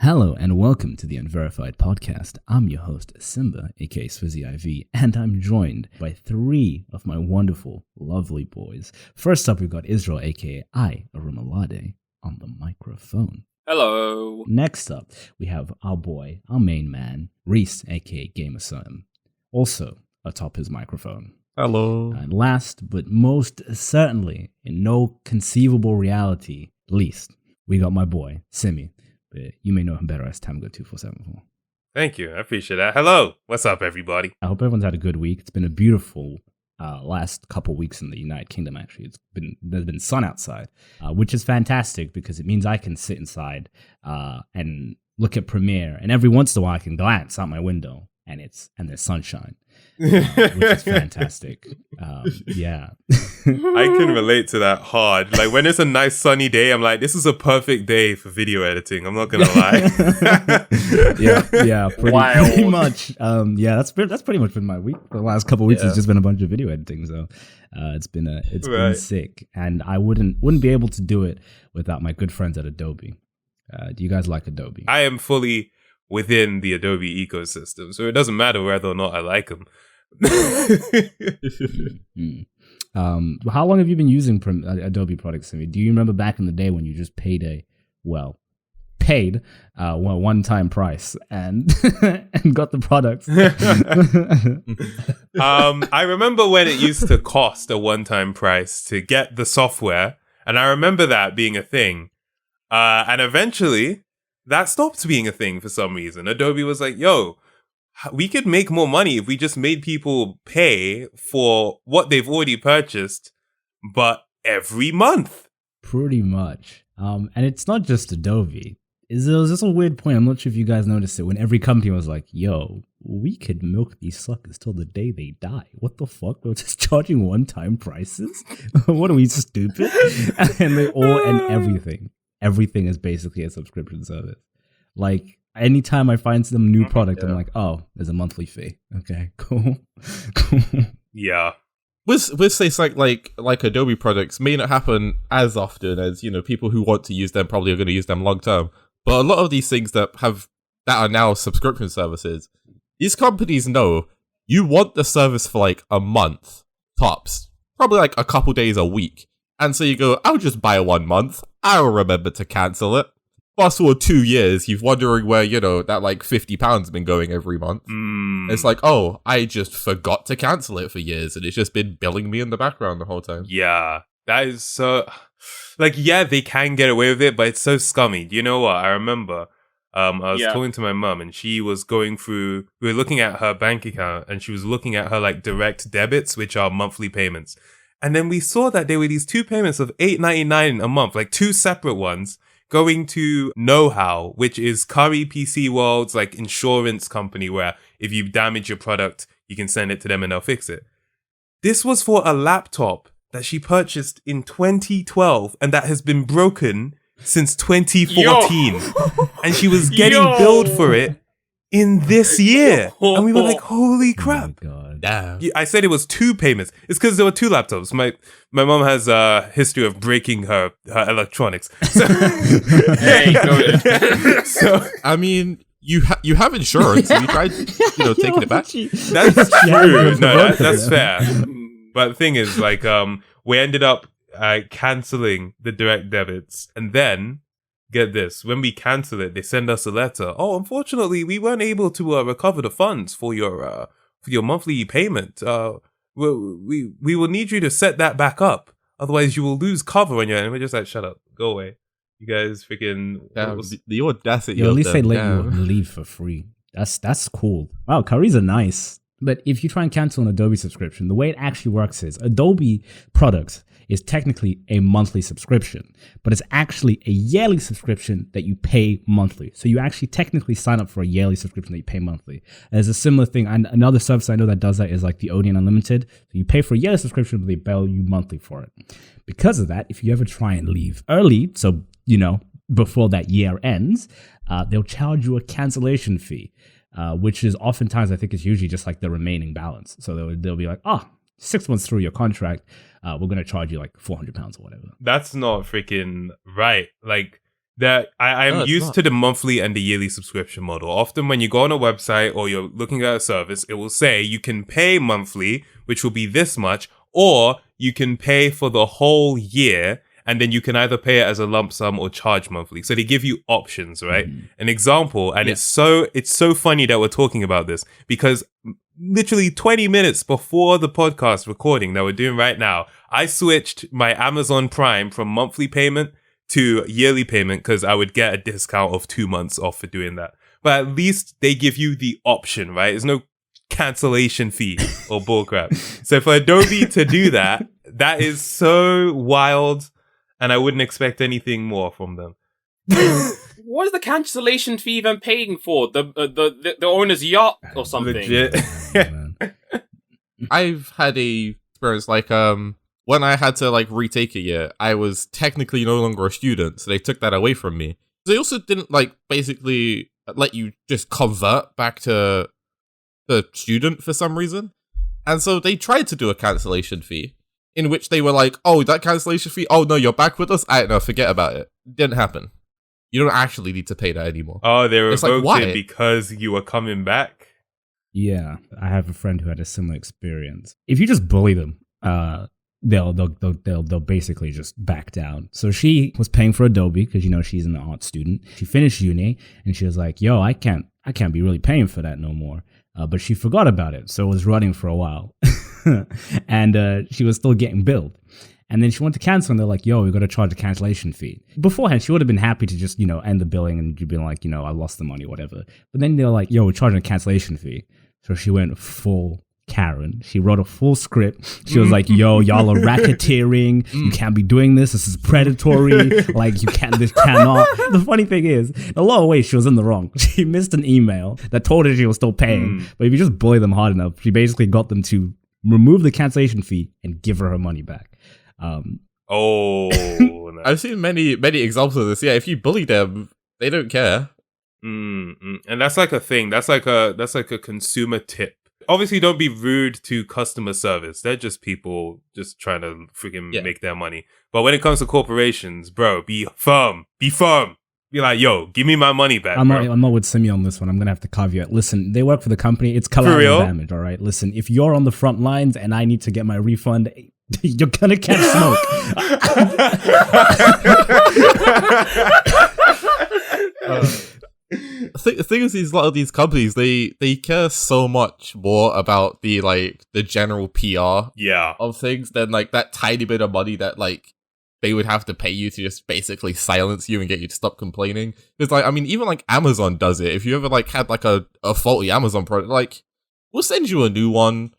Hello and welcome to the Unverified podcast. I'm your host, Simba, aka Swizzy IV, and I'm joined by three of my wonderful, lovely boys. First up, we've got Israel, aka Arumalade, on the microphone. Hello. Next up, we have our boy, our main man, Reese, aka Gamerson, also atop his microphone. Hello. And last, but most certainly, in no conceivable reality, least, we got my boy, Simi. But you may know him better as Tamgo2474. Thank you. I appreciate that. Hello. What's up, everybody? I hope everyone's had a good week. It's been a beautiful last couple weeks in the United Kingdom, actually. There's been sun outside, which is fantastic because it means I can sit inside and look at Premiere. And every once in a while, I can glance out my window and there's sunshine, which is fantastic. Yeah. I can relate to that hard. Like when it's a nice sunny day, I'm like, this is a perfect day for video editing. I'm not gonna lie. yeah, pretty much. Yeah, that's pretty much been my week. The last couple of weeks has just been a bunch of video editing. So it's been sick, and I wouldn't be able to do it without my good friends at Adobe. Do you guys like Adobe? I am fully within the Adobe ecosystem, so it doesn't matter whether or not I like them. How long have you been using Adobe products? I mean, do you remember back in the day when you just paid a one-time price and and got the product? I remember when it used to cost a one-time price to get the software, and I remember that being a thing. And eventually, that stopped being a thing for some reason. Adobe was like, yo, we could make more money if we just made people pay for what they've already purchased, but every month. Pretty much. And it's not just Adobe. There's just a weird point. I'm not sure if you guys noticed it when every company was like, yo, we could milk these suckers till the day they die. What the fuck? We're just charging one-time prices? What are we, stupid? And everything is basically a subscription service. Like, anytime I find some new product, I'm like, oh, there's a monthly fee. Okay, cool. Yeah. With say like Adobe products may not happen as often as, people who want to use them probably are going to use them long term. But a lot of these things that are now subscription services, these companies know you want the service for like a month tops, probably like a couple days a week. And so you go, I'll just buy 1 month. I'll remember to cancel it. Fast forward 2 years, you're wondering where, that like £50 has been going every month. It's like, oh, I just forgot to cancel it for years, and it's just been billing me in the background the whole time. Yeah, that is so... Like, yeah, they can get away with it, but it's so scummy. You know what? I remember I was talking to my mum, and she was going through... We were looking at her bank account, and she was looking at her, like, direct debits, which are monthly payments. And then we saw that there were these two payments of $8.99 a month, like two separate ones, going to Know How, which is Curry PC World's like insurance company where if you damage your product, you can send it to them and they'll fix it. This was for a laptop that she purchased in 2012 and that has been broken since 2014. And she was getting billed for it in this year. And we were like, holy crap. Oh my God. Damn. I said it was two payments. It's because there were two laptops. My mom has a history of breaking her electronics. So, hey, go ahead. So I mean, you have insurance. And you tried, taking it back. that's true. No, that's fair. But the thing is, like, we ended up canceling the direct debits, and then get this: when we cancel it, they send us a letter. Oh, unfortunately, we weren't able to recover the funds for your monthly payment. We will need you to set that back up. Otherwise, you will lose cover on your end. And we're just like, shut up, go away. You guys freaking... The audacity. At least they let you leave for free. That's cool. Wow, curries are nice. But if you try and cancel an Adobe subscription, the way it actually works is Adobe products is technically a monthly subscription, but it's actually a yearly subscription that you pay monthly. So you actually technically sign up for a yearly subscription that you pay monthly. There's a similar thing, and another service I know that does that is like the Odeon Unlimited. So you pay for a yearly subscription, but they bill you monthly for it. Because of that, if you ever try and leave early, so before that year ends, they'll charge you a cancellation fee, which is oftentimes, I think it's usually just like the remaining balance. So they'll be like, 6 months through your contract, we're going to charge you like £400 or whatever. That's not freaking right. Like, that I'm No, it's used not. to the monthly and the yearly subscription model. Often when you go on a website or you're looking at a service, it will say you can pay monthly, which will be this much, or you can pay for the whole year, and then you can either pay it as a lump sum or charge monthly. So they give you options, right? An example, and it's so funny that we're talking about this, because literally 20 minutes before the podcast recording that we're doing right now, I switched my Amazon Prime from monthly payment to yearly payment because I would get a discount of 2 months off for doing that. But at least they give you the option, right? There's no cancellation fee or bullcrap. So for Adobe to do that, that is so wild, and I wouldn't expect anything more from them. What is the cancellation fee even paying for? The owner's yacht or something? Legit. I've had a experience like when I had to like retake a year, I was technically no longer a student, so they took that away from me. They also didn't like basically let you just convert back to the student for some reason. And so they tried to do a cancellation fee, in which they were like, oh, that cancellation fee? Oh no, you're back with us? I don't know, forget about it. Didn't happen. You don't actually need to pay that anymore. Oh, they It's like, revoked why? it because you were coming back? Yeah, I have a friend who had a similar experience. If you just bully them, they'll basically just back down. So she was paying for Adobe because she's an art student. She finished uni and she was like, "Yo, I can't be really paying for that no more." But she forgot about it, so it was running for a while, and she was still getting billed. And then she went to cancel, and they're like, "Yo, we got to charge a cancellation fee." Beforehand, she would have been happy to just end the billing and you'd be like, I lost the money, whatever. But then they're like, "Yo, we're charging a cancellation fee." So she went full Karen. She wrote a full script. She was like, "Yo, y'all are racketeering. You can't be doing this. This is predatory. Like, this cannot." The funny thing is, in a lot of ways, she was in the wrong. She missed an email that told her she was still paying. But if you just bully them hard enough, she basically got them to remove the cancellation fee and give her money back. No. I've seen many examples of this. Yeah, if you bully them, they don't care. And that's like a thing. That's like a consumer tip. Obviously, don't be rude to customer service. They're just people just trying to freaking make their money. But when it comes to corporations, bro, be firm. Be firm. Be like, yo, give me my money back. I'm not with Simi on this one. I'm gonna have to caveat. Listen, they work for the company. It's collateral damage. All right. Listen, if you're on the front lines and I need to get my refund, you're gonna catch smoke. The thing is, a lot of these companies, they care so much more about the general PR of things than like that tiny bit of money that like they would have to pay you to just basically silence you and get you to stop complaining. Because like, I mean, even like Amazon does it. If you ever like had like a faulty Amazon product, like we'll send you a new one.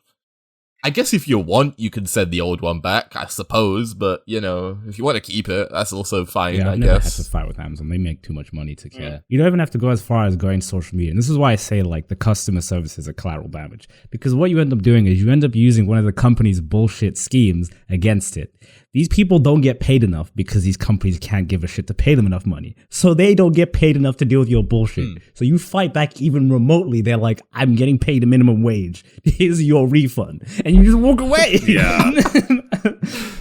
I guess if you want, you can send the old one back, I suppose. But, if you want to keep it, that's also fine, Yeah, I I've never had guess. to fight with Amazon. They make too much money to care. You don't even have to go as far as going social media. And this is why I say, like, the customer service is a collateral damage. Because what you end up doing is you end up using one of the company's bullshit schemes against it. These people don't get paid enough because these companies can't give a shit to pay them enough money. So they don't get paid enough to deal with your bullshit. So you fight back even remotely. They're like, "I'm getting paid a minimum wage. Here's your refund." And you just walk away. Yeah.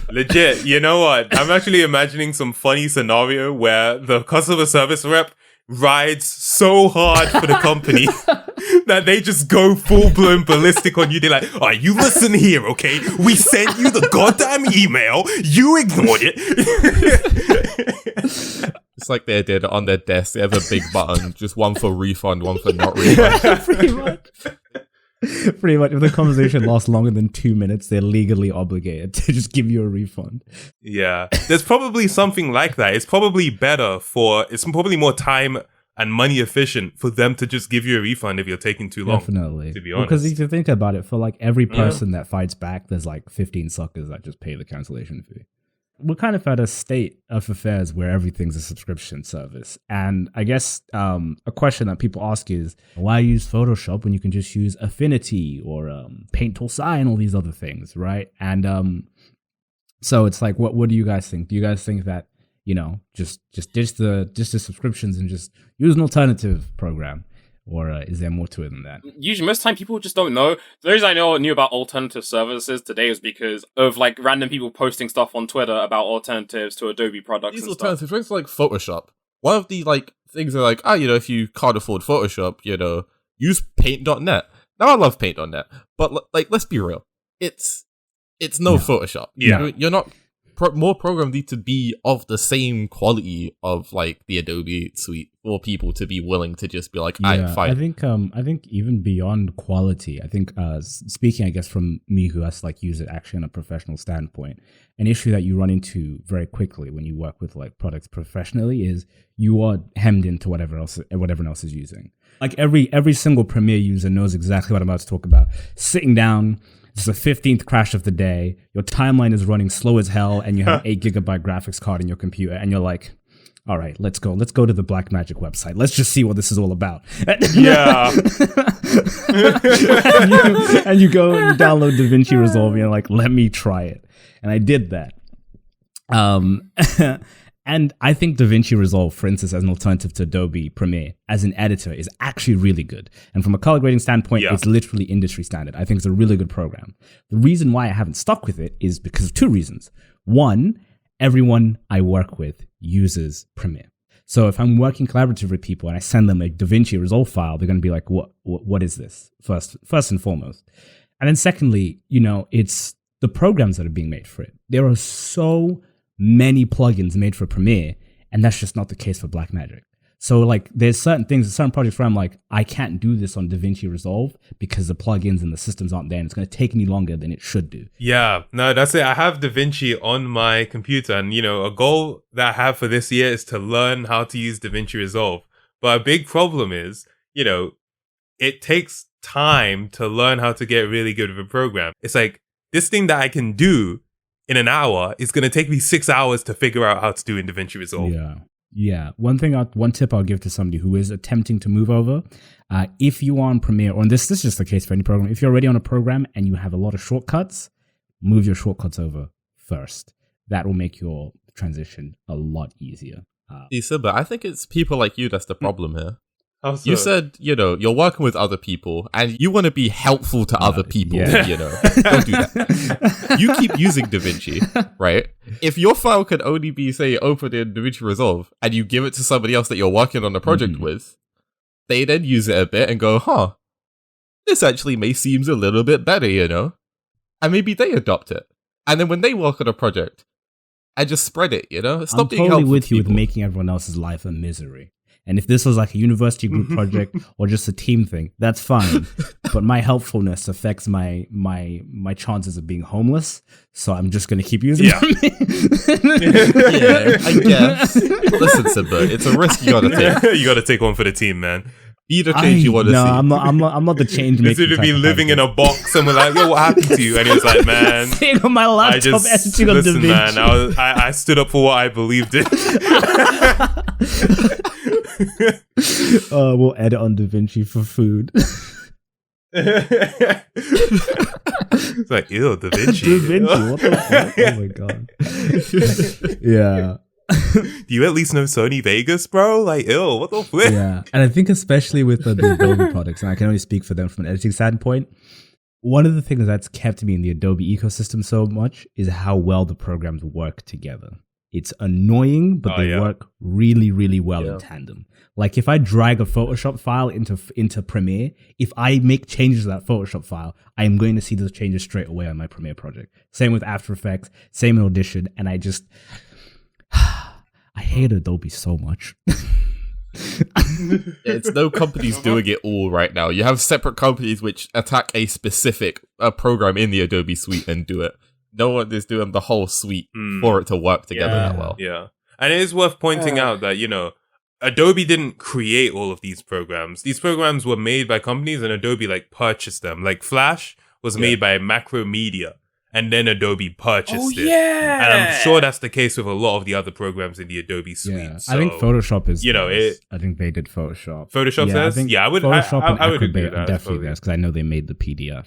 Legit. You know what? I'm actually imagining some funny scenario where the customer service rep rides so hard for the company that they just go full-blown ballistic on you. They're like, "All right, you listen here, okay? We sent you the goddamn email. You ignored it." It's like they did on their desk. They have a big button, just one for refund, one for not refund. Pretty much. Pretty much. If the conversation lasts longer than 2 minutes, they're legally obligated to just give you a refund. Yeah. There's probably something like that. It's probably it's probably more time and money efficient for them to just give you a refund if you're taking too long. Definitely. To be honest. Because if you think about it, for like every person that fights back, there's like 15 suckers that just pay the cancellation fee. We're kind of at a state of affairs where everything's a subscription service. And I guess a question that people ask is, why use Photoshop when you can just use Affinity or Paint Tool Sign, all these other things, right? And so it's like, what do you guys think? Do you guys think that, just ditch the subscriptions and just use an alternative program? Or is there more to it than that? Usually, most time people just don't know. The reason I knew about alternative services today was because of like random people posting stuff on Twitter about alternatives to Adobe products. These and alternative things like Photoshop. one of the like things are like, if you can't afford Photoshop, use Paint.net. Now I love Paint.net, but like, let's be real, it's no Photoshop. Yeah, you're not. More programs need to be of the same quality of like the Adobe suite for people to be willing to just be like, fine. I think even beyond quality, I think speaking, I guess, from me who has like used it actually on a professional standpoint, an issue that you run into very quickly when you work with like products professionally is you are hemmed into whatever everyone else is using. Like every single Premiere user knows exactly what I'm about to talk about. Sitting down. It's the 15th crash of the day. Your timeline is running slow as hell, and you have an 8 gigabyte graphics card in your computer, and you're like, all right, let's go to the Blackmagic website. Let's just see what this is all about. Yeah. and you go and you download DaVinci Resolve, and you're like, let me try it. And I did that. And I think DaVinci Resolve, for instance, as an alternative to Adobe Premiere, as an editor, is actually really good. And from a color grading standpoint, it's literally industry standard. I think it's a really good program. The reason why I haven't stuck with it is because of two reasons. One, everyone I work with uses Premiere. So if I'm working collaboratively with people and I send them a DaVinci Resolve file, they're going to be like, what is this? First and foremost. And then secondly, it's the programs that are being made for it. There are so many plugins made for Premiere, and that's just not the case for Blackmagic. So like there's certain projects where I'm like, I can't do this on DaVinci Resolve because the plugins and the systems aren't there, and it's going to take me longer than it should do. Yeah, no, that's it. I have DaVinci on my computer, and a goal that I have for this year is to learn how to use DaVinci Resolve. But a big problem is, it takes time to learn how to get really good with a program. It's like this thing that I can do in an hour is going to take me 6 hours to figure out how to do in DaVinci Resolve. Yeah. One tip I'll give to somebody who is attempting to move over, if you are on Premiere, or this is just the case for any program, if you're already on a program and you have a lot of shortcuts, move your shortcuts over first. That will make your transition a lot easier. But I think it's people like you that's the problem here. So? You said, you're working with other people and you want to be helpful to other people, Don't do that. You keep using DaVinci, right? If your file can only be, say, opened in DaVinci Resolve and you give it to somebody else that you're working on a project with, they then use it a bit and go, this actually seems a little bit better, And maybe they adopt it. And then when they work on a project, and just spread it, Stop I'm being totally helpful with to you with people. making everyone else's life a misery. And if this was like a university group project or just a team thing, that's fine. But my helpfulness affects my chances of being homeless, so I'm just going to keep using them. I guess. Listen, Simba, it's a risk you got to take. You got to take one for the team, man. Be the change you want to see. I'm not the change maker. Instead of be living in a box and we're like, yo, what happened to you? And he was like, man, sitting on my laptop editing on listen, DaVinci. man, I stood up for what I believed in. We'll edit on DaVinci for food. It's like, ew, DaVinci. DaVinci, what the fuck? Oh my god. Yeah. Do you at least know Sony Vegas, bro? Like, ew, what the flip? Yeah, and I think especially with the Adobe products, and I can only speak for them from an editing standpoint, one of the things that's kept me in the Adobe ecosystem so much is how well the programs work together. It's annoying, but they work really, really well in tandem. Like if I drag a Photoshop file into Premiere, if I make changes to that Photoshop file, I am going to see those changes straight away on my Premiere project. Same with After Effects, same in Audition, and I hate Adobe so much. It's no companies doing it all right now. You have separate companies which attack a specific program in the Adobe suite and do it. No one is doing the whole suite for it to work together that well. Yeah. And it is worth pointing out that, Adobe didn't create all of these programs. These programs were made by companies and Adobe purchased them. Like Flash was made by Macromedia and then Adobe purchased it. Yeah. And I'm sure that's the case with a lot of the other programs in the Adobe suite. Yeah. So, I think Photoshop is, I think they did Photoshop. Photoshop says? I would Photoshop and I would agree Acrobat with are that. definitely theirs because I know they made the PDF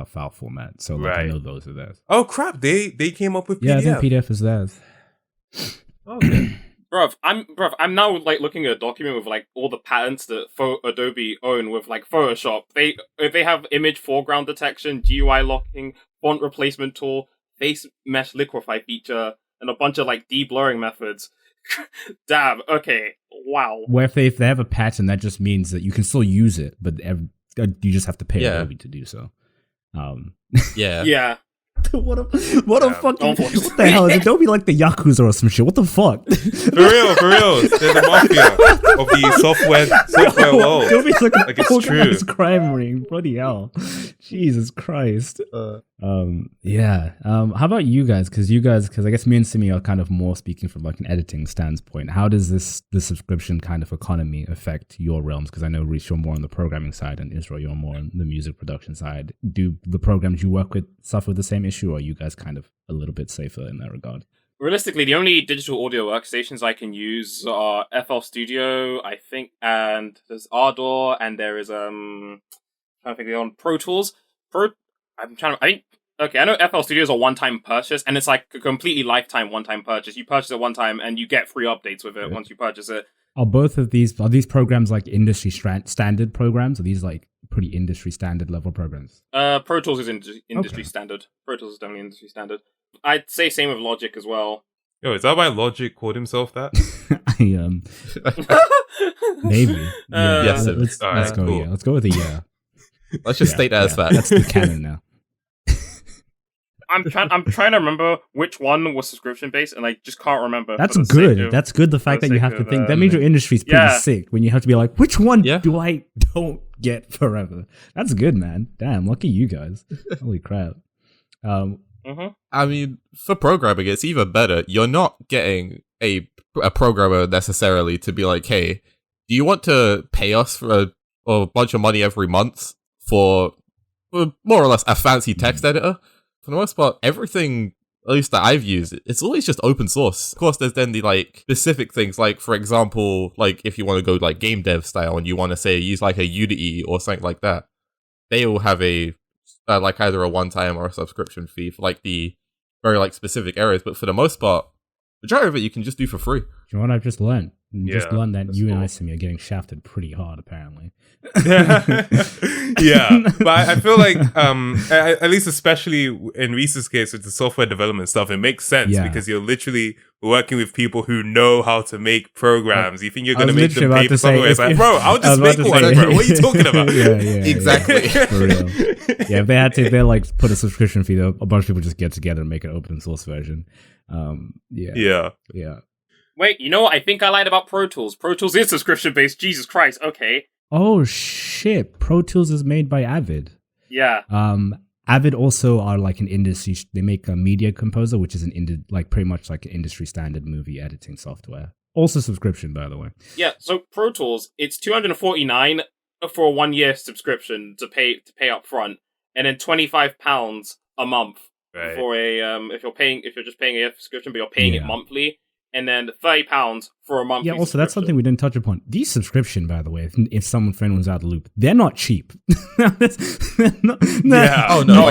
file format. So I know those are theirs. Oh crap, they came up with PDF. Yeah, I think PDF is theirs. Okay. Bruv, I'm now looking at a document with all the patents that Adobe own with Photoshop. They have image foreground detection, GUI locking, font replacement tool, face mesh liquify feature, and a bunch of deblurring methods. Damn. Okay. Wow. Where if they have a patent, that just means that you can still use it, but you just have to pay Adobe to do so. Yeah. Yeah. what a fucking what the hell is Adobe like the Yakuza or some shit? What the fuck? For real. They're the mafia of the software world. Adobe's like it's organized true. crime ring. Bloody hell. Jesus Christ. Yeah. How about you guys? Because I guess me and Simi are kind of more speaking from like an editing standpoint. How does the subscription kind of economy affect your realms? Because I know Reese, you're more on the programming side, and Israel, you're more on the music production side. Do the programs you work with suffer the same issue, or are you guys kind of a little bit safer in that regard? Realistically, the only digital audio workstations I can use are FL Studio, I think, and there's Ardor, and there is I'm trying to think on Pro Tools. I know FL Studio is a one-time purchase, and it's like a completely lifetime one-time purchase. You purchase it one time, and you get free updates with it once you purchase it. Are these programs like industry standard programs? Are these like pretty industry standard level programs? Pro Tools is industry standard. Pro Tools is definitely industry standard. I'd say same with Logic as well. Yo, is that why Logic called himself that? Maybe. Yes. Let's go. Cool. Yeah, let's go with a yeah. Let's just state that as fact. That's the canon now. I'm trying to remember which one was subscription based, and I just can't remember. That's good. That's good. The fact that you have to think that means your industry's pretty sick when you have to be like, which one do I don't get forever? That's good, man. Damn, lucky you guys. Holy crap. I mean, for programming, it's even better. You're not getting a programmer necessarily to be like, hey, do you want to pay us for a bunch of money every month for more or less a fancy text editor? For the most part, everything, at least that I've used, it's always just open source. Of course, there's then the like specific things, like for example, like if you want to go like game dev style and you want to say use like a Unity or something like that, they all have a like either a one-time or a subscription fee for like the very like specific areas. But for the most part, the majority of it you can just do for free. Do you know what I've just learned? Just learned that you and I, Simi, are getting shafted pretty hard, apparently. Yeah, but I feel like, at least especially in Reese's case with the software development stuff, it makes sense because you're literally working with people who know how to make programs. You think you're going to make them pay for software? It's like, bro, I'll just make one, bro. What are you talking about? Exactly. For real. Yeah, if they like put a subscription fee, though, a bunch of people just get together and make an open source version. Yeah. Wait, you know what? I think I lied about Pro Tools. Pro Tools is subscription-based. Jesus Christ. Okay. Oh, shit. Pro Tools is made by Avid. Yeah. Avid also are like an industry... They make a Media Composer, which is pretty much like an industry standard movie editing software. Also subscription, by the way. Yeah, so Pro Tools, it's $249 for a 1-year subscription to pay up front, and then £25 a month for a if you're just paying a subscription, but you're paying it monthly. And then £30 for a month. Yeah, also, that's something we didn't touch upon. These subscription, by the way, if someone friend was out of the loop, they're not cheap. Oh, no.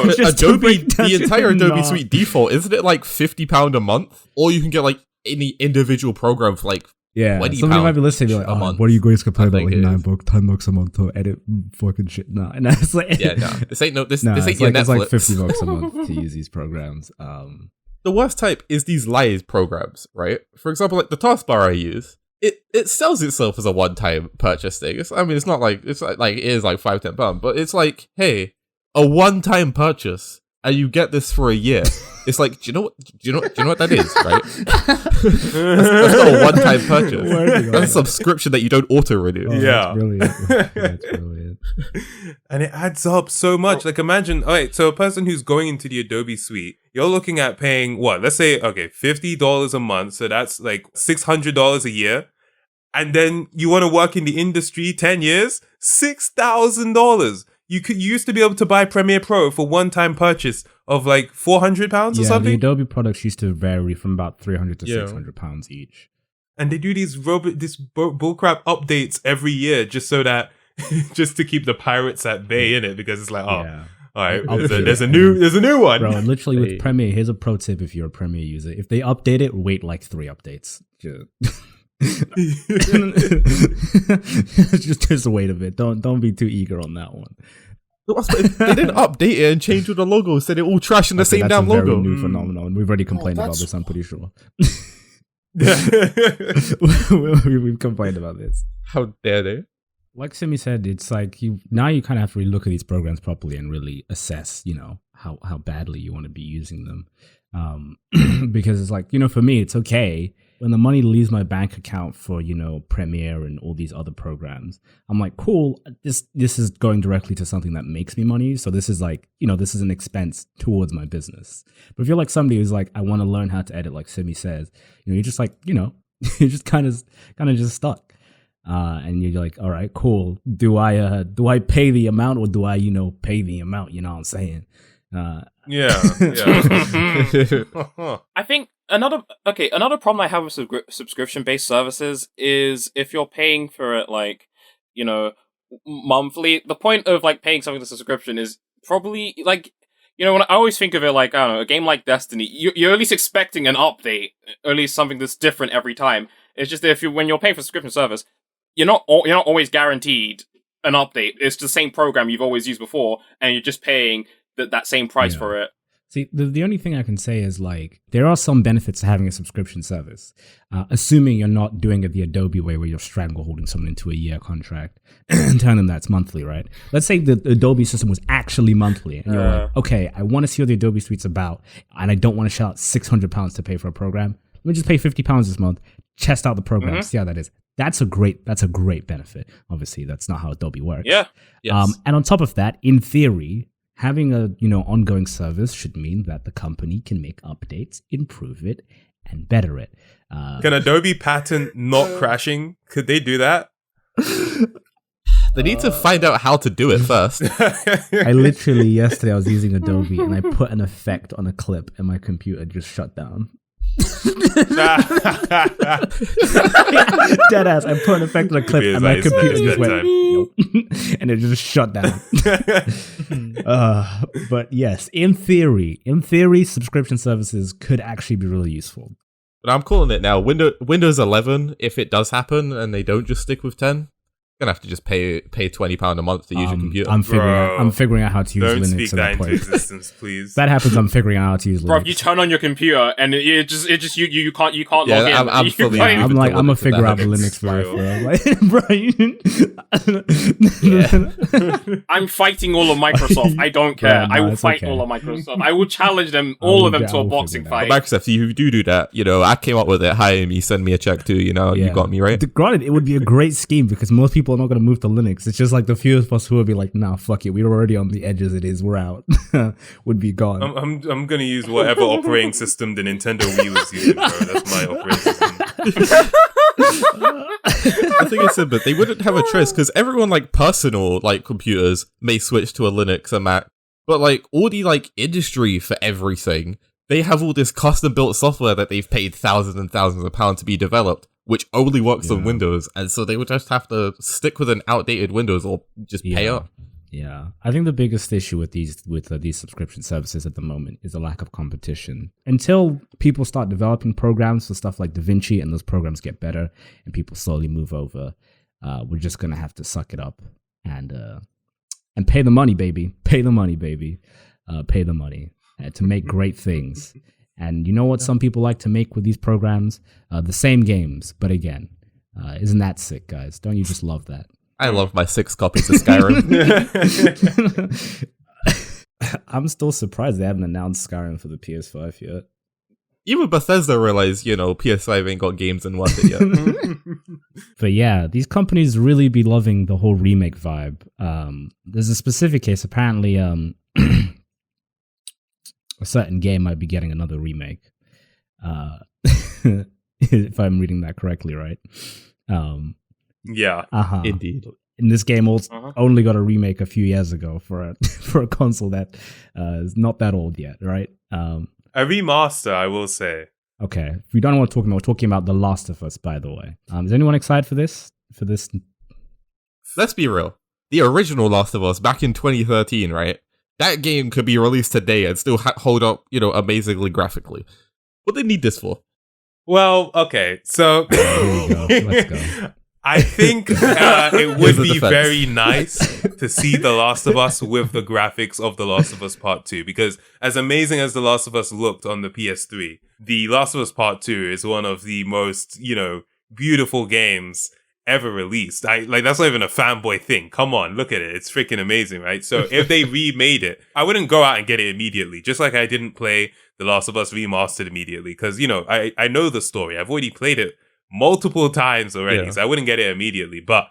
Like Adobe, the entire Adobe Suite default, isn't it like £50 a month? Or you can get like any individual program for like £20 somebody might be listening and be like, what are you guys complaining about? Like $10 a month to edit fucking shit. Nah. And it's like, this ain't your Netflix. It's like $50 a month to use these programs. The worst type is these live programs, right? For example, like the taskbar I use, it sells itself as a one-time purchase thing. It's not like it is like £5-10, but it's like, hey, a one-time purchase, and you get this for a year. It's like, do you know what that is, right? that's not a one-time purchase. That's a subscription that you don't auto-renew. Oh, yeah, that's brilliant. And it adds up so much. Like imagine, so a person who's going into the Adobe Suite, you're looking at paying what? Let's say, $50 a month. So that's like $600 a year. And then you want to work in the industry 10 years, $6,000. You used to be able to buy Premiere Pro for one-time purchase of like £400 or something. The Adobe products used to vary from about £300 to £600 each. And they do these bullcrap updates every year just so that just to keep the pirates at bay in it, because it's like, all right, there's a new one. Bro, literally with Premiere, here's a pro tip if you're a Premiere user. If they update it, wait like 3 updates. just wait a bit. Don't be too eager on that one. They didn't update it and change all the logos, said it all trash in the same damn logo. That's a very new phenomenon. We've already complained about this, I'm pretty sure. We've complained about this. How dare they? Like Simi said, it's like you kind of have to really look at these programs properly and really assess, how badly you want to be using them. Because it's like, for me, it's okay when the money leaves my bank account for, Premiere and all these other programs. I'm like, cool, this is going directly to something that makes me money. So this is like, this is an expense towards my business. But if you're like somebody who's like, I want to learn how to edit, like Simi says, you're just like, you're just kind of just stuck. And you're like, all right, cool. Do I pay the amount, or do I, pay the amount? You know what I'm saying? Yeah. I think another problem I have with subscription-based services is if you're paying for it like, monthly. The point of like paying something to subscription is probably like, when I always think of it like, I don't know, a game like Destiny, you're at least expecting an update, or at least something that's different every time. It's just that when you're paying for a subscription service, you're not always guaranteed an update. It's the same program you've always used before, and you're just paying that same price for it. See, the only thing I can say is like there are some benefits to having a subscription service, assuming you're not doing it the Adobe way where you're strangleholding someone into a year contract and telling them that's monthly, right? Let's say the Adobe system was actually monthly, and you're like, okay, I want to see what the Adobe suite's about, and I don't want to shell out £600 to pay for a program. Let me just pay £50 this month, test out the program, see how that is. That's a great benefit. Obviously, that's not how Adobe works. Yeah. Yes. And on top of that, in theory, having a ongoing service should mean that the company can make updates, improve it, and better it. Can Adobe patent not crashing? Could they do that? They need to find out how to do it first. I literally yesterday I was using Adobe and I put an effect on a clip and my computer just shut down. Dead ass. I put an effect on a clip and my computer just went nope, and it just shut down. But yes, in theory, subscription services could actually be really useful. But I'm calling it now. Windows 11, if it does happen and they don't just stick with 10, gonna have to just pay £20 a month to use your computer. I'm figuring out how to use Don't Linux. speak at that that into point. existence, please. That happens. I'm figuring out how to use Linux. Bro, if you turn on your computer and you can't log in. I'm gonna figure out the Linux life, bro. I'm fighting all of Microsoft. I don't care. Yeah, no, I will it's fight okay. all of Microsoft. I will challenge them, all of them, to a boxing fight. Microsoft, if you do that, I came up with it. Hire me, send me a check too. You got me right. Granted, it would be a great scheme because most people are not going to move to Linux. It's just like the few of us who would be like, nah, fuck it. We're already on the edge as it is. We're out. Would be gone. I'm going to use whatever operating system the Nintendo Wii was using, bro. That's my operating system. I think I said, but they wouldn't have a choice because everyone personal computers may switch to a Linux or Mac, but all the industry for everything, they have all this custom built software that they've paid thousands and thousands of pounds to be developed, which only works on Windows, and so they would just have to stick with an outdated Windows or just pay up. Yeah, I think the biggest issue with these subscription services at the moment is the lack of competition. Until people start developing programs for stuff like DaVinci and those programs get better and people slowly move over, we're just gonna have to suck it up and pay the money, baby. Pay the money, baby. Pay the money to make great things. And you know what some people like to make with these programs? The same games, but again, isn't that sick, guys? Don't you just love that? I love my 6 copies of Skyrim. I'm still surprised they haven't announced Skyrim for the PS5 yet. Even Bethesda realized, PS5 ain't got games and want it yet. But yeah, these companies really be loving the whole remake vibe. There's a specific case. Apparently, a certain game might be getting another remake. If I'm reading that correctly, right? Yeah, indeed. And this game only got a remake a few years ago for a console that is not that old yet, right? A remaster, I will say. Okay, if we don't know what we're talking about The Last of Us, by the way. Is anyone excited for this? Let's be real. The original Last of Us back in 2013, right? That game could be released today and still hold up, amazingly graphically. What do they need this for? Well, okay, so there you go. Let's go. I think it would be very nice to see The Last of Us with the graphics of The Last of Us Part 2, because as amazing as The Last of Us looked on the PS3, The Last of Us Part 2 is one of the most, beautiful games ever released. That's not even a fanboy thing. Come on, look at it. It's freaking amazing, right? So if they remade it, I wouldn't go out and get it immediately, just like I didn't play The Last of Us Remastered immediately, because, I know the story. I've already played it multiple times already, so I wouldn't get it immediately. But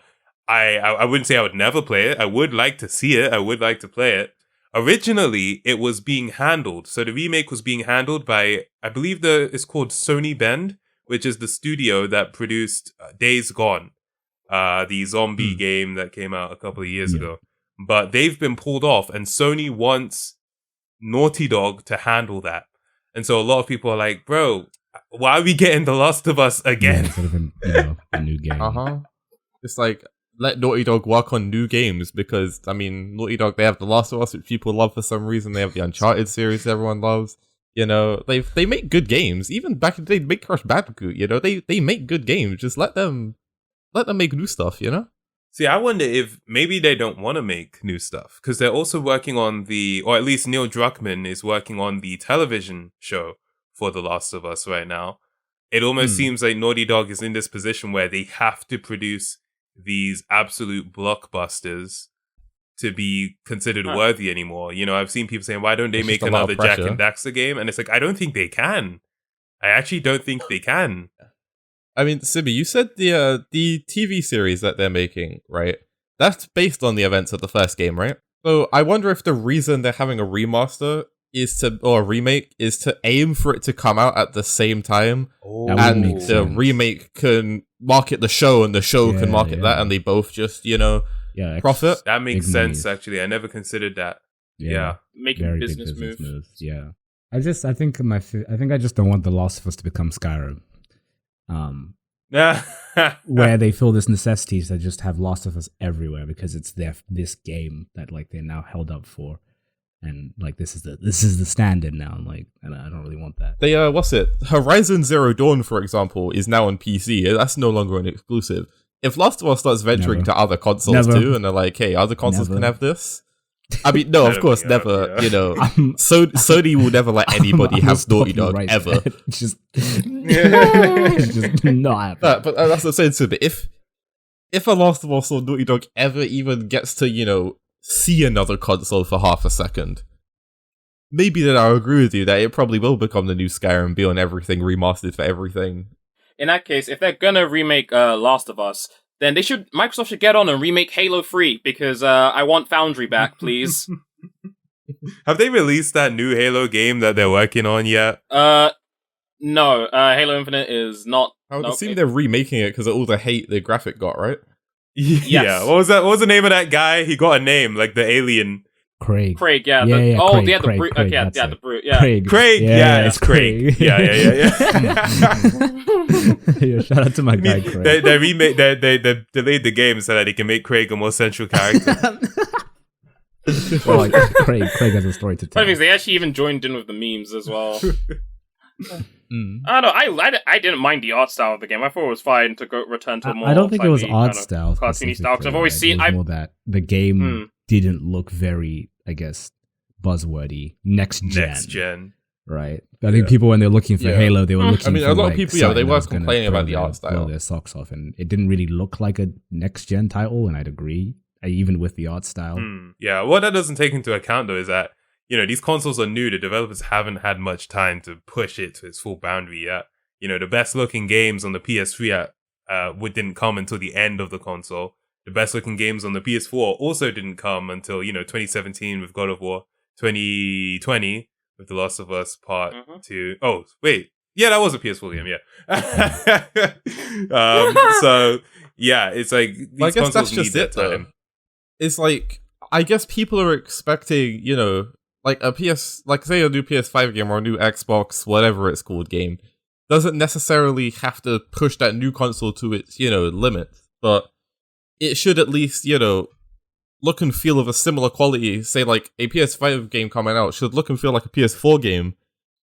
I wouldn't say I would never play it. I would like to see it. I would like to play it. Originally, it was being handled. So the remake was being handled by, I believe it's called Sony Bend, which is the studio that produced Days Gone, the zombie game that came out a couple of years ago. But they've been pulled off, and Sony wants Naughty Dog to handle that. And so a lot of people are like, bro, why are we getting The Last of Us again? Instead of a new game. It's like, let Naughty Dog work on new games, because, Naughty Dog, they have The Last of Us, which people love for some reason. They have the Uncharted series everyone loves. They make good games. Even back in the day, they make Crash Bandicoot, they make good games. Just let them make new stuff, See, I wonder if maybe they don't want to make new stuff, because they're also working on or at least Neil Druckmann is working on the television show for The Last of Us right now. It almost seems like Naughty Dog is in this position where they have to produce these absolute blockbusters to be considered worthy anymore. I've seen people saying, why don't they make another Jack and Daxter game? And it's like, I don't think they can. I actually don't think they can. Sibby, you said the TV series that they're making, right? That's based on the events of the first game, right? So I wonder if the reason they're having a remaster or a remake is to aim for it to come out at the same time, and the remake can market the show and the show can market that, and they both just profit. That makes sense. Actually, I never considered that. Making business moves. Yeah, I think I just don't want The Last of Us to become Skyrim, where they feel this necessity to just have Last of Us everywhere because it's this game that they're now held up for. And this is the standard now. And I don't really want that. They Horizon Zero Dawn, for example, is now on PC. That's no longer an exclusive. If Last of Us starts venturing to other consoles too, and they're like, "Hey, other consoles can have this," no, of course, never. Sony will never let anybody have Naughty Dog ever. It's just not. But that's what I'm saying. So, if a Last of Us or Naughty Dog ever even gets to see another console for half a second, maybe then I'll agree with you that it probably will become the new Skyrim, be on everything, remastered for everything. In that case, if they're gonna remake Last of Us, then Microsoft should get on and remake Halo 3, because I want Foundry back, please. Have they released that new Halo game that they're working on yet? No. Halo Infinite is not. I would assume they're remaking it because of all the hate the graphic got, right? Yeah. What was that? What was the name of that guy? He got a name, like the alien. Craig, yeah. The Brute. Okay, the Brute. Yeah, Craig. Yeah, it's Craig. Yeah. Yeah, shout out to my guy Craig. They delayed the game so that they can make Craig a more central character. Well, Craig has a story to tell. They actually even joined in with the memes as well. I don't know. I didn't mind the art style of the game. I thought it was fine to return to a more. I don't think it was art style, cartoony style. Because I've always seen. More that the game didn't look very, I guess, buzzwordy. Next gen. Right. I think people, when they're looking for Halo, they were looking. a lot of people, they were complaining about the art style. Blow their socks off, and it didn't really look like a next gen title. And I'd agree, even with the art style. Yeah. What that doesn't take into account though is that, these consoles are new. The developers haven't had much time to push it to its full boundary yet. The best looking games on the PS3 didn't come until the end of the console. The best looking games on the PS4 also didn't come until, 2017 with God of War, 2020 with The Last of Us Part 2. Oh, wait. Yeah, that was a PS4 game, yeah. So, yeah, it's like, these I guess consoles that's just need it, that though. time. It's like, I guess people are expecting, like say a new PS5 game or a new Xbox, whatever it's called, game, doesn't necessarily have to push that new console to its, limits, but it should at least, look and feel of a similar quality. Say, like, a PS5 game coming out should look and feel like a PS4 game,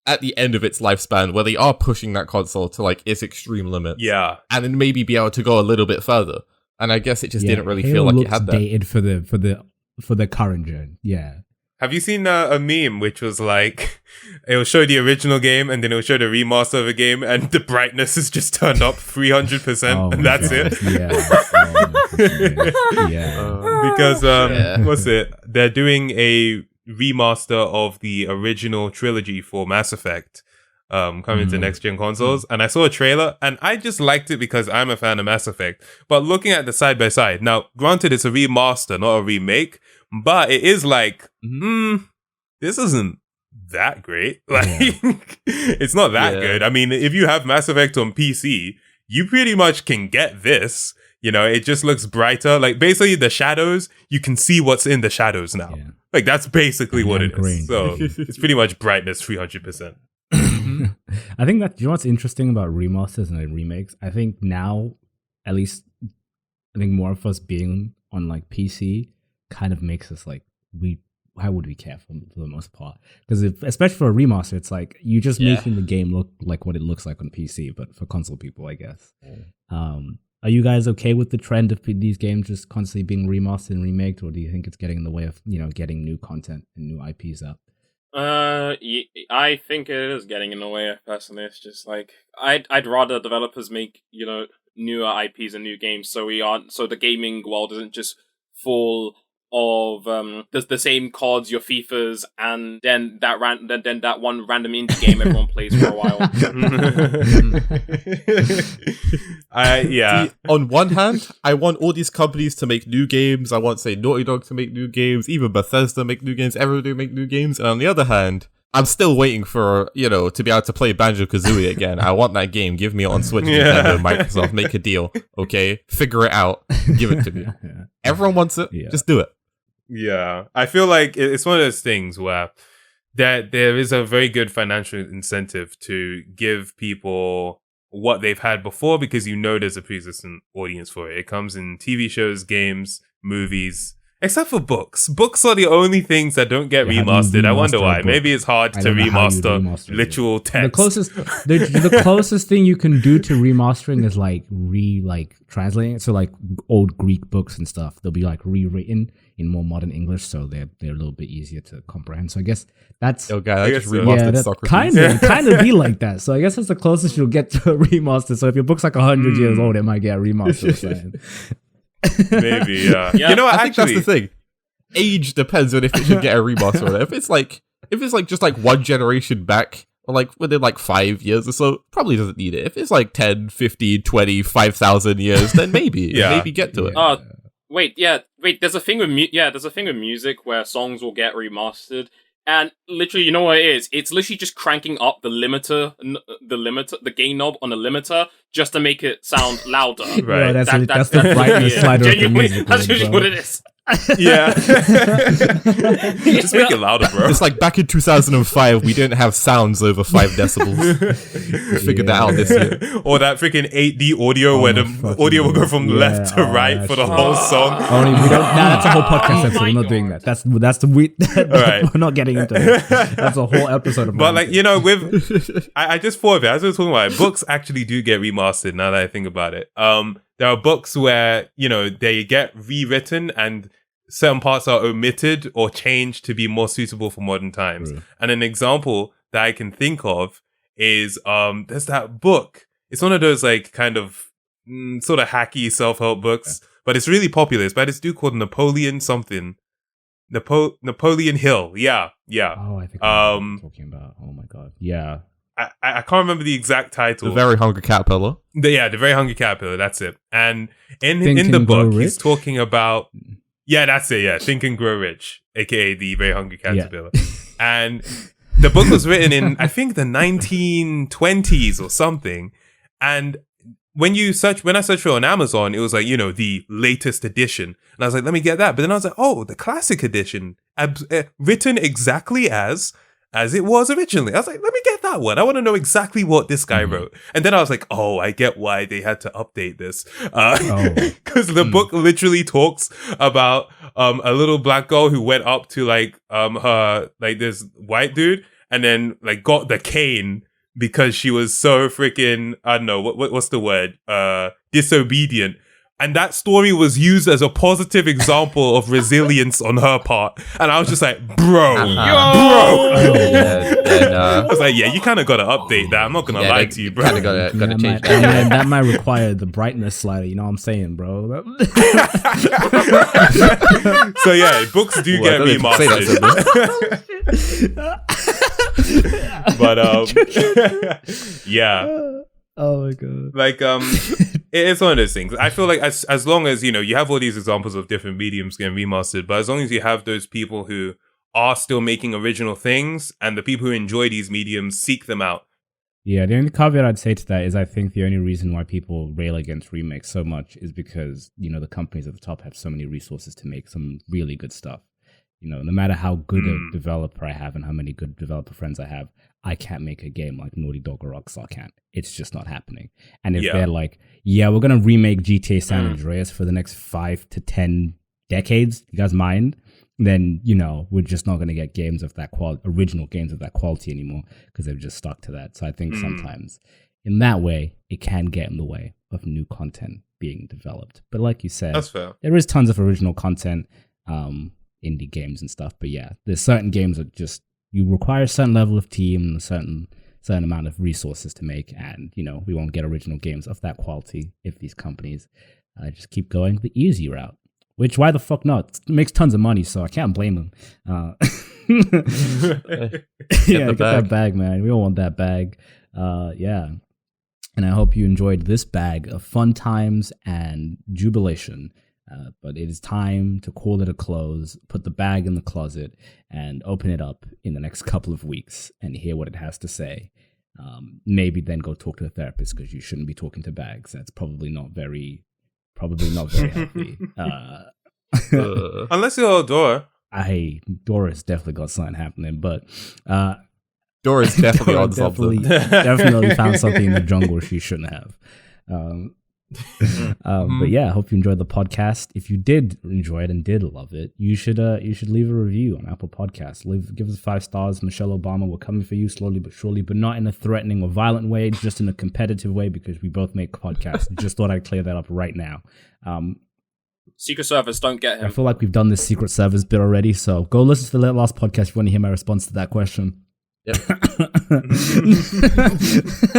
at the end of its lifespan where they are pushing that console to like its extreme limits. Yeah. And then maybe be able to go a little bit further. And I guess it just didn't really feel like it had that. Dated for the current gen. Yeah. Have you seen a meme which was like, it will show the original game and then it will show the remaster of a game and the brightness is just turned up 300% and that's it? Yeah. Because, what's it? They're doing a remaster of the original trilogy for Mass Effect coming to next-gen consoles. And I saw a trailer and I just liked it because I'm a fan of Mass Effect. But looking at the side-by-side, now, granted, it's a remaster, not a remake. But it is like, this isn't that great. Like, it's not that good. I mean, if you have Mass Effect on PC, you pretty much can get this. You know, it just looks brighter. Like, basically, the shadows, you can see what's in the shadows now. Yeah. Like, that's basically what it is. So, it's pretty much brightness 300%. I think that, you know what's interesting about remasters and remakes? I think now, at least, I think more of us being on, like, PC kind of makes us like, why would we care for the most part? Because especially for a remaster, it's like you're just making the game look like what it looks like on PC, but for console people, I guess. Are you guys okay with the trend of these games just constantly being remastered and remaked, or do you think it's getting in the way of, you know, getting new content and new IPs out? I think it is getting in the way. Personally, it's just like I'd rather developers make, you know, newer IPs and new games, so the gaming world isn't just full of the same cards, your FIFAs, and then that one random indie game everyone plays for a while. See, on one hand, I want all these companies to make new games. I want, say, Naughty Dog to make new games, even Bethesda make new games, everyone to make new games. And on the other hand, I'm still waiting for, you know, to be able to play Banjo-Kazooie again. I want that game. Give me it on Switch, Nintendo, Microsoft. Make a deal, okay? Figure it out. Give it to me. Everyone wants it. Just do it. Yeah, I feel like it's one of those things where there is a very good financial incentive to give people what they've had before because you know there's a pre-existing audience for it. It comes in TV shows, games, movies, except for books. Books are the only things that don't get remastered. I wonder why. Maybe it's hard to remaster literal text. The closest thing you can do to remastering is like translating it. So like old Greek books and stuff, they'll be like rewritten in more modern English, so they're a little bit easier to comprehend. So I guess that's I just remastered Socrates. Kind of be like that. So I guess that's the closest you'll get to a remaster. So if your book's like 100 years old, it might get a remaster. Maybe, yeah. You know what? I think that's the thing. Age depends on if it should get a remaster or not. If it's like just like one generation back, or like within like 5 years or so, probably doesn't need it. If it's like 10, 50, 20, 5,000 years, then maybe maybe get to it. Wait, there's a thing with music where songs will get remastered, and literally, you know what it is? It's literally just cranking up the gain knob on the limiter just to make it sound louder. Right. That's the brightness slider of the music. That's usually what it is. Yeah. Just make it lauder, bro. It's like back in 2005, we didn't have sounds over 5 decibels. We figured that out this year. Or that freaking 8D audio where the audio will go from left to right for the whole song. That's a whole podcast episode. We're not doing that. That's we're not getting into it. That's a whole episode of. But like, you know, I just thought of it as we were talking about it. Books actually do get remastered now that I think about it. There are books where, you know, they get rewritten and certain parts are omitted or changed to be more suitable for modern times. And an example that I can think of is there's that book. It's one of those like kind of sort of hacky self-help books, but it's really popular. It's by this dude called Napoleon something. Napoleon Hill. Yeah. Oh, I think I'm talking about. Oh my god. Yeah. I can't remember the exact title. The Very Hungry Caterpillar. The Very Hungry Caterpillar. That's it. And in the book, he's talking about. Yeah, that's it. Yeah, Think and Grow Rich, aka the Very Hungry Caterpillar. Yeah. And the book was written in, I think, the 1920s or something. And when I searched for it on Amazon, it was like, you know, the latest edition. And I was like, let me get that. But then I was like, oh, the classic edition, written exactly as it was originally. I was like, let me get that one. I want to know exactly what this guy wrote. And then I was like, oh, I get why they had to update this. Because the book literally talks about a little black girl who went up to like her, like this white dude and then like got the cane because she was so freaking, I don't know, what's the word? Disobedient. And that story was used as a positive example of resilience on her part. And I was just like, bro. I was like, yeah, you kind of got to update that. I'm not going to lie to you, bro. Kind of got to change that. That might require the brightness slider, you know what I'm saying, bro? So yeah, books do get remastered. But yeah. Oh my god. Like it's one of those things. I feel like as long as, you know, you have all these examples of different mediums getting remastered, but as long as you have those people who are still making original things and the people who enjoy these mediums seek them out. Yeah, the only caveat I'd say to that is I think the only reason why people rail against remakes so much is because, you know, the companies at the top have so many resources to make some really good stuff. You know, no matter how good a developer I have and how many good developer friends I have, I can't make a game like Naughty Dog or Rockstar can't. It's just not happening. And if they're like, yeah, we're going to remake GTA San Andreas for the next 5 to 10 decades, you guys mind? Then, you know, we're just not going to get games of that quality, original games of that quality anymore because they've just stuck to that. So I think sometimes in that way, it can get in the way of new content being developed. But like you said, that's fair. There is tons of original content, indie games and stuff. But yeah, there's certain games that just, you require a certain level of team and a certain amount of resources to make. And, you know, we won't get original games of that quality if these companies just keep going the easy route. Which, why the fuck not? It makes tons of money, so I can't blame them. Get that bag, man. We all want that bag. Yeah. And I hope you enjoyed this bag of fun times and jubilation. But it is time to call it a close, put the bag in the closet, and open it up in the next couple of weeks and hear what it has to say. Maybe then go talk to a therapist because you shouldn't be talking to bags. That's probably not very healthy. Unless you're Dora. Dora's definitely got something happening, but Dora's definitely on something. Definitely found something in the jungle she shouldn't have. But yeah, I hope you enjoyed the podcast. If you did enjoy it and did love it, you should leave a review on Apple Podcasts. Give us 5 stars. Michelle Obama, we're coming for you slowly but surely, but not in a threatening or violent way, just in a competitive way because we both make podcasts. Just thought I'd clear that up right now. Secret Service, don't get him. I feel like we've done this Secret Service bit already, so go listen to the last podcast if you want to hear my response to that question. Yep.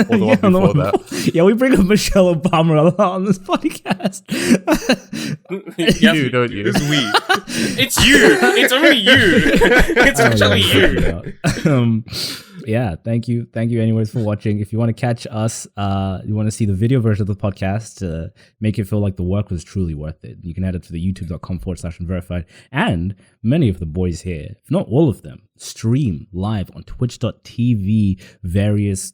Or the one before that. Yeah, we bring up Michelle Obama a lot on this podcast. Yes, you, don't you? It's we. It's you. It's only you. It's actually you. Yeah, thank you anyways for watching. If you want to catch us, you want to see the video version of the podcast, make it feel like the work was truly worth it, you can head up to the youtube.com/unverified. And many of the boys here, if not all of them, stream live on twitch.tv, their various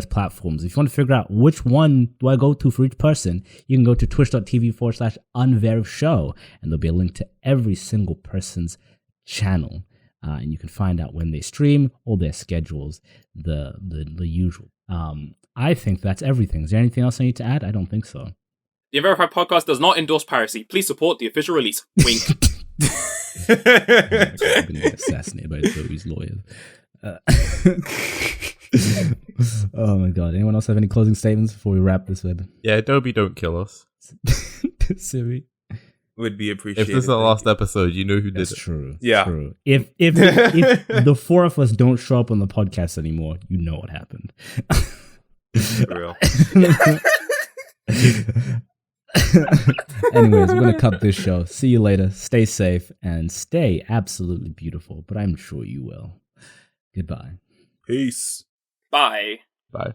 platforms. If you want to figure out which one do I go to for each person, you can go to twitch.tv/unverifshow, and there'll be a link to every single person's channel. And you can find out when they stream, all their schedules, the usual. I think that's everything. Is there anything else I need to add? I don't think so. The Unverified podcast does not endorse piracy. Please support the official release. Wink. I've been assassinated by Adobe's lawyers. Oh my god. Anyone else have any closing statements before we wrap this up? Yeah, Adobe, don't kill us. Siri. Would be appreciated. If this is the last episode, you know who did it. True. Yeah. True. If the 4 of us don't show up on the podcast anymore, you know what happened. Real. Anyways, we're gonna cut this show. See you later. Stay safe and stay absolutely beautiful. But I'm sure you will. Goodbye. Peace. Bye. Bye.